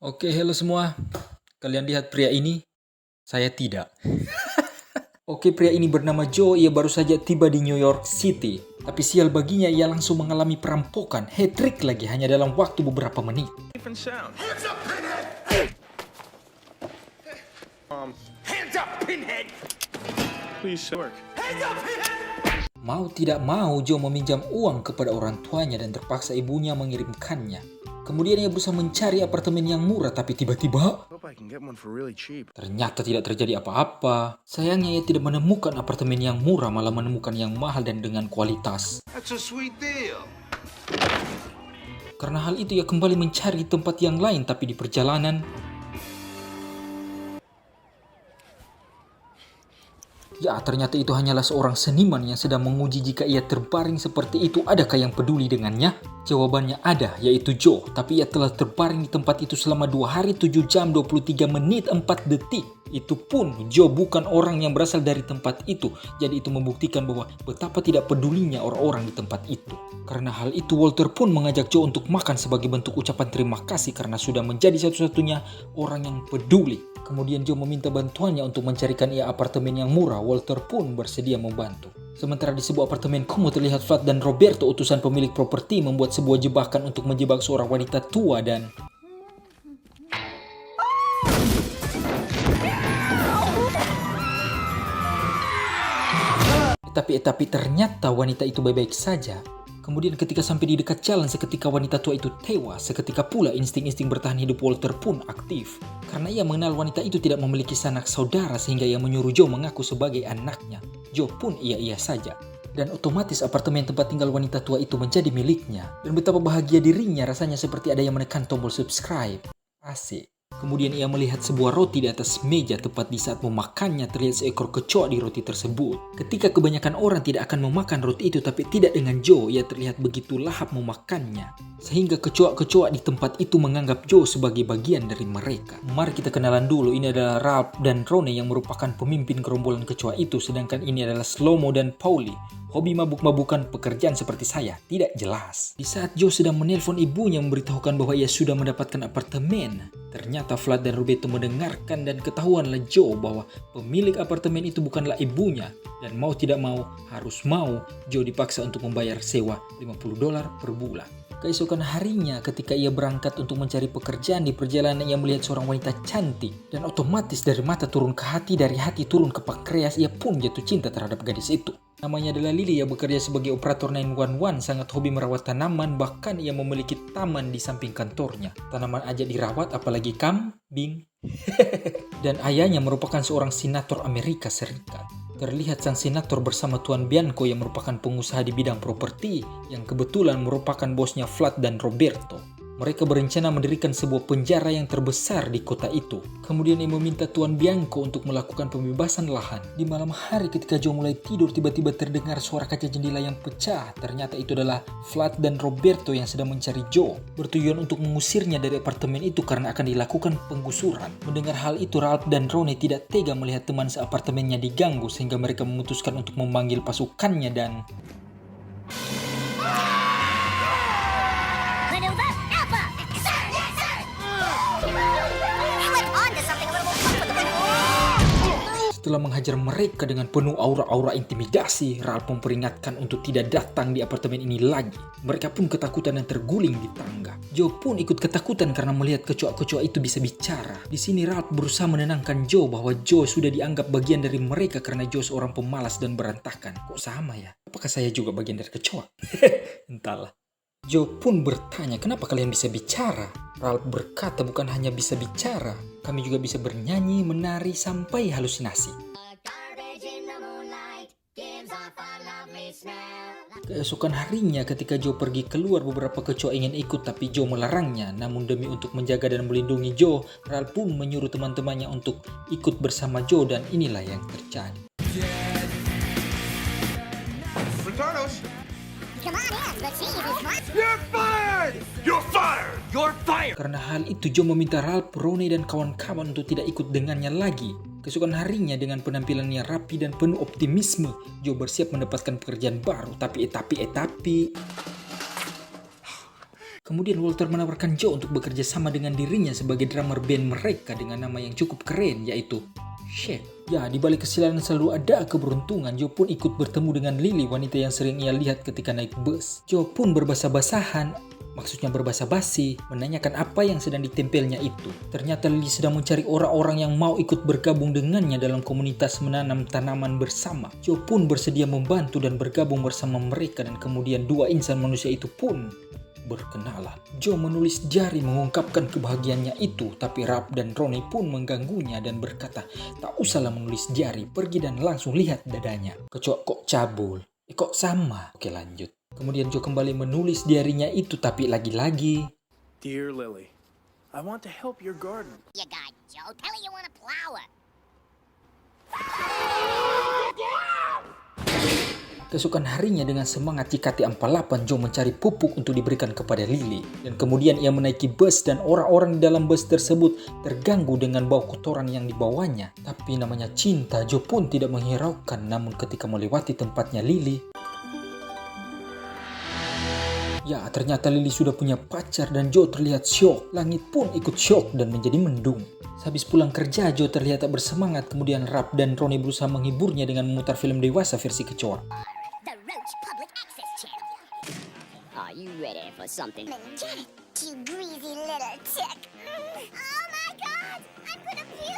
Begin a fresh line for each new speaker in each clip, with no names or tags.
Oke, halo semua. Kalian lihat pria ini? Saya tidak. Oke, pria ini bernama Joe. Ia baru saja tiba di New York City. Tapi sial baginya, ia langsung mengalami perampokan. Hat-trick lagi hanya dalam waktu beberapa menit.
Different sound. Hands up, Pinhead! Hands up, Pinhead! Please work. Hands up, Pinhead!
Mau tidak mau, Joe meminjam uang kepada orang tuanya dan terpaksa ibunya mengirimkannya. Kemudian ia berusaha mencari apartemen yang murah, tapi tiba-tiba
Hope I can get one for really cheap.
ternyata tidak terjadi apa-apa. Sayangnya ia tidak menemukan apartemen yang murah, malah menemukan yang mahal dan dengan kualitas.
That's a sweet deal.
Karena hal itu ia kembali mencari tempat yang lain, tapi di perjalanan ya, ternyata itu hanyalah seorang seniman yang sedang menguji jika ia terbaring seperti itu, adakah yang peduli dengannya? Jawabannya ada, yaitu Joe. Tapi ia telah terbaring di tempat itu selama 2 hari, 7 jam, 23 menit, 4 detik. Itu pun Joe bukan orang yang berasal dari tempat itu. Jadi itu membuktikan bahwa betapa tidak pedulinya orang-orang di tempat itu. Karena hal itu, Walter pun mengajak Joe untuk makan sebagai bentuk ucapan terima kasih karena sudah menjadi satu-satunya orang yang peduli. Kemudian Joe meminta bantuannya untuk mencarikan ia apartemen yang murah. Walter pun bersedia membantu. Sementara di sebuah apartemen kumuh terlihat Vlad dan Roberto, utusan pemilik properti, membuat sebuah jebakan untuk menjebak seorang wanita tua dan Tapi ternyata wanita itu baik-baik saja. Kemudian ketika sampai di dekat jalan, seketika wanita tua itu tewas. Seketika pula insting-insting bertahan hidup Walter pun aktif. Karena ia mengenal wanita itu tidak memiliki sanak saudara, sehingga ia menyuruh Joe mengaku sebagai anaknya. Joe pun iya-iya saja. Dan otomatis apartemen tempat tinggal wanita tua itu menjadi miliknya. Dan betapa bahagia dirinya, rasanya seperti ada yang menekan tombol subscribe. Asik. Kemudian ia melihat sebuah roti di atas meja. Tepat di saat memakannya, terlihat seekor kecoa di roti tersebut. Ketika kebanyakan orang tidak akan memakan roti itu, tapi tidak dengan Joe, ia terlihat begitu lahap memakannya. Sehingga kecoa-kecoa di tempat itu menganggap Joe sebagai bagian dari mereka. Mari kita kenalan dulu. Ini adalah Ralph dan Rone yang merupakan pemimpin gerombolan kecoa itu. Sedangkan ini adalah Slomo dan Paulie. Hobi mabuk-mabukan, pekerjaan seperti saya tidak jelas. Di saat Joe sedang menelpon ibunya memberitahukan bahwa ia sudah mendapatkan apartemen, ternyata Vlad dan Roberto mendengarkan dan ketahuanlah Joe bahwa pemilik apartemen itu bukanlah ibunya. Dan mau tidak mau, harus mau, Joe dipaksa untuk membayar sewa $50 per bulan. Keesokan harinya ketika ia berangkat untuk mencari pekerjaan, di perjalanan ia melihat seorang wanita cantik. Dan otomatis dari mata turun ke hati, dari hati turun ke pankreas, ia pun jatuh cinta terhadap gadis itu. Namanya adalah Lily, ia bekerja sebagai operator 911, sangat hobi merawat tanaman, bahkan ia memiliki taman di samping kantornya. Tanaman aja dirawat, apalagi kambing. Dan ayahnya merupakan seorang senator Amerika Serikat. Terlihat sang senator bersama Tuan Bianco yang merupakan pengusaha di bidang properti, yang kebetulan merupakan bosnya Vlad dan Roberto. Mereka berencana mendirikan sebuah penjara yang terbesar di kota itu. Kemudian ia meminta Tuan Bianco untuk melakukan pembebasan lahan. Di malam hari ketika Joe mulai tidur, tiba-tiba terdengar suara kaca jendela yang pecah. Ternyata itu adalah Vlad dan Roberto yang sedang mencari Joe, bertujuan untuk mengusirnya dari apartemen itu karena akan dilakukan penggusuran. Mendengar hal itu, Ralph dan Rone tidak tega melihat teman seapartemennya diganggu, sehingga mereka memutuskan untuk memanggil pasukannya dan setelah menghajar mereka dengan penuh aura-aura intimidasi, Ralph memperingatkan untuk tidak datang di apartemen ini lagi. Mereka pun ketakutan dan terguling di tangga. Joe pun ikut ketakutan karena melihat kecoa-kecoa itu bisa bicara. Di sini Ralph berusaha menenangkan Joe bahwa Joe sudah dianggap bagian dari mereka karena Joe seorang pemalas dan berantakan. Kok sama ya? Apakah saya juga bagian dari kecoa? Entahlah. Joe pun bertanya, kenapa kalian bisa bicara? Ralph berkata, bukan hanya bisa bicara, kami juga bisa bernyanyi, menari, sampai halusinasi. Keesokan harinya ketika Joe pergi keluar, beberapa kecoa ingin ikut tapi Joe melarangnya. Namun demi untuk menjaga dan melindungi Joe, Ralph pun menyuruh teman-temannya untuk ikut bersama Joe dan inilah yang terjadi.
Retardos!
Come on in, the cheese is hot.
You're fired! You're fired! You're fired!
Karena hal itu, Joe meminta Ralph, Rone, dan kawan-kawan untuk tidak ikut dengannya lagi. Keesokan harinya dengan penampilannya rapi dan penuh optimisme, Joe bersiap mendapatkan pekerjaan baru. Tapi Kemudian Walter menawarkan Joe untuk bekerja sama dengan dirinya sebagai drummer band mereka dengan nama yang cukup keren, yaitu Shake. Ya, di balik kesilapan selalu ada keberuntungan. Joe pun ikut bertemu dengan Lily, wanita yang sering ia lihat ketika naik bus. Joe pun berbahasa-basahan, maksudnya berbahasa basi, menanyakan apa yang sedang ditempelnya itu. Ternyata Lily sedang mencari orang-orang yang mau ikut bergabung dengannya dalam komunitas menanam tanaman bersama. Joe pun bersedia membantu dan bergabung bersama mereka, dan kemudian dua insan manusia itu pun berkenalan. Joe menulis jari mengungkapkan kebahagiaannya itu, tapi Ralph dan Ronnie pun mengganggunya dan berkata, tak usahlah menulis jari, pergi dan langsung lihat dadanya. Kecoa kok cabul? Kok sama? Oke, lanjut. Kemudian Joe kembali menulis diarinya itu, tapi lagi-lagi,
Dear Lily, I want to help your garden.
You got Joe. Tell her you want to plow her.
keesokan harinya dengan semangat Cikati 48, Joe mencari pupuk untuk diberikan kepada Lily. Dan kemudian ia menaiki bus dan orang-orang di dalam bus tersebut terganggu dengan bau kotoran yang dibawanya. Tapi namanya cinta, Joe pun tidak menghiraukan. Namun ketika melewati tempatnya Lily, ya, ternyata Lily sudah punya pacar dan Joe terlihat syok. Langit pun ikut syok dan menjadi mendung. Habis pulang kerja, Joe terlihat tak bersemangat. Kemudian Ralph dan Ronnie berusaha menghiburnya dengan memutar film dewasa versi kecoa.
The Roach Public Access Channel.
Are you ready for something?
Get it, you greasy little chick. Oh my God, I'm gonna puke.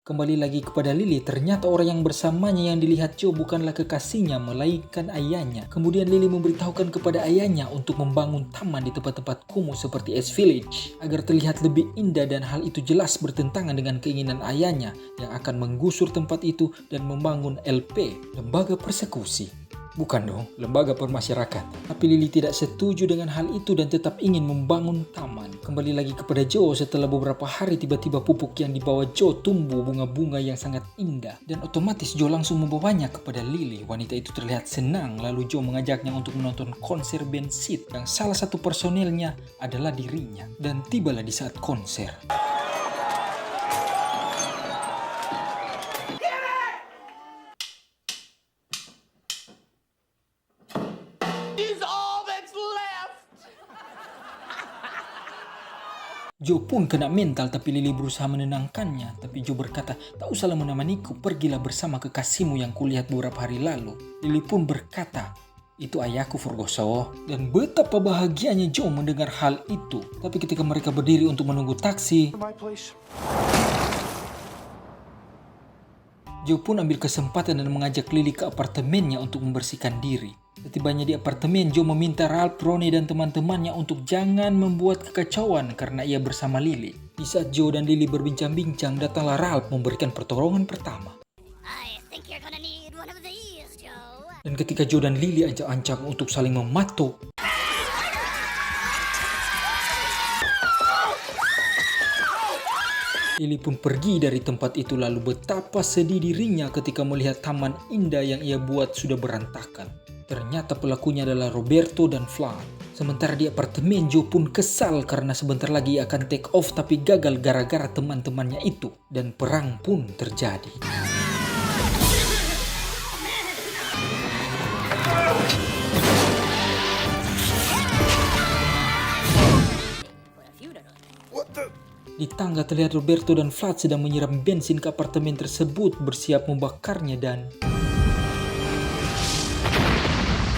Kembali lagi kepada Lily, ternyata orang yang bersamanya yang dilihat Joe bukanlah kekasihnya, melainkan ayahnya. Kemudian Lily memberitahukan kepada ayahnya untuk membangun taman di tempat-tempat kumuh seperti East Village, agar terlihat lebih indah, dan hal itu jelas bertentangan dengan keinginan ayahnya yang akan menggusur tempat itu dan membangun LP, Lembaga Persekusi. Bukan dong, lembaga permasyarakatan. Tapi Lily tidak setuju dengan hal itu dan tetap ingin membangun taman. Kembali lagi kepada Joe, setelah beberapa hari tiba-tiba pupuk yang dibawa Joe tumbuh bunga-bunga yang sangat indah. Dan otomatis Joe langsung membawanya kepada Lily. Wanita itu terlihat senang, lalu Joe mengajaknya untuk menonton konser band Sid yang salah satu personelnya adalah dirinya. Dan tibalah di saat konser.
Is all that's left.
Joe pun kena mental, tapi Lily berusaha menenangkannya. Tapi Joe berkata, tak usahlah menemaniku, pergilah bersama kekasihmu yang kulihat beberapa hari lalu. Lily pun berkata, itu ayahku Ferguson. Dan betapa bahagianya Joe mendengar hal itu. Tapi ketika mereka berdiri untuk menunggu taksi,
My place.
Joe pun ambil kesempatan dan mengajak Lily ke apartemennya untuk membersihkan diri. Setibanya di apartemen, Joe meminta Ralph, Ronnie, dan teman-temannya untuk jangan membuat kekacauan karena ia bersama Lily. Di saat Joe dan Lily berbincang-bincang, datanglah Ralph memberikan pertolongan pertama.
I think you're gonna need one of these, Joe.
Dan ketika Joe dan Lily ancang-ancang untuk saling mematuk, Lily pun pergi dari tempat itu. Lalu betapa sedih dirinya ketika melihat taman indah yang ia buat sudah berantakan. Ternyata pelakunya adalah Roberto dan Vlad. Sementara di apartemen, Joe pun kesal karena sebentar lagi ia akan take off tapi gagal gara-gara teman-temannya itu. Dan perang pun terjadi. Di tangga terlihat Roberto dan Vlad sedang menyiram bensin ke apartemen tersebut, bersiap membakarnya, dan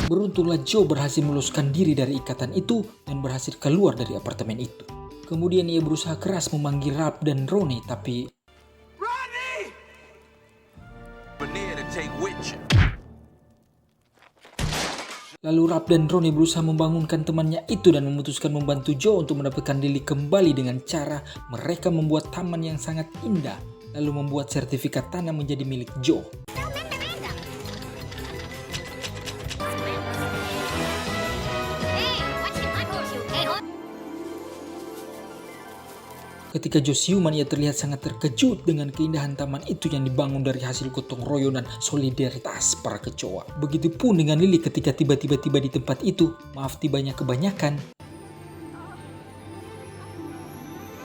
beruntunglah Joe berhasil meloloskan diri dari ikatan itu dan berhasil keluar dari apartemen itu. Kemudian ia berusaha keras memanggil Ralph dan Ronnie, tapi
Ronnie!
Veneer to take with you.
lalu Ralph dan Ronnie berusaha membangunkan temannya itu dan memutuskan membantu Joe untuk mendapatkan Lily kembali dengan cara mereka membuat taman yang sangat indah, lalu membuat sertifikat tanah menjadi milik Joe.
Hey, what's your horseshoe, hey-ho?
Ketika Joe siuman, ia terlihat sangat terkejut dengan keindahan taman itu yang dibangun dari hasil gotong royong dan solidaritas para kecoa. Begitupun dengan Lily ketika tiba-tiba tiba di tempat itu. Maaf tibanya kebanyakan.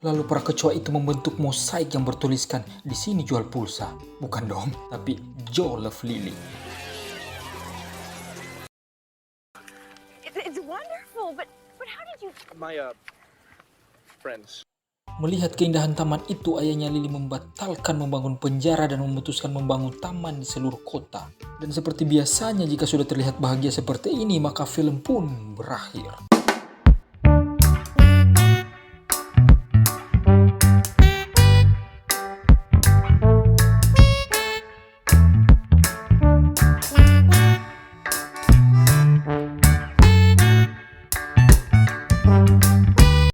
Lalu para kecoa itu membentuk mosaik yang bertuliskan, di sini jual pulsa. Bukan dong, tapi Joe love Lily.
It's wonderful, but
My friends.
Melihat keindahan taman itu, ayahnya Lily membatalkan membangun penjara dan memutuskan membangun taman di seluruh kota. Dan seperti biasanya, jika sudah terlihat bahagia seperti ini, maka film pun berakhir.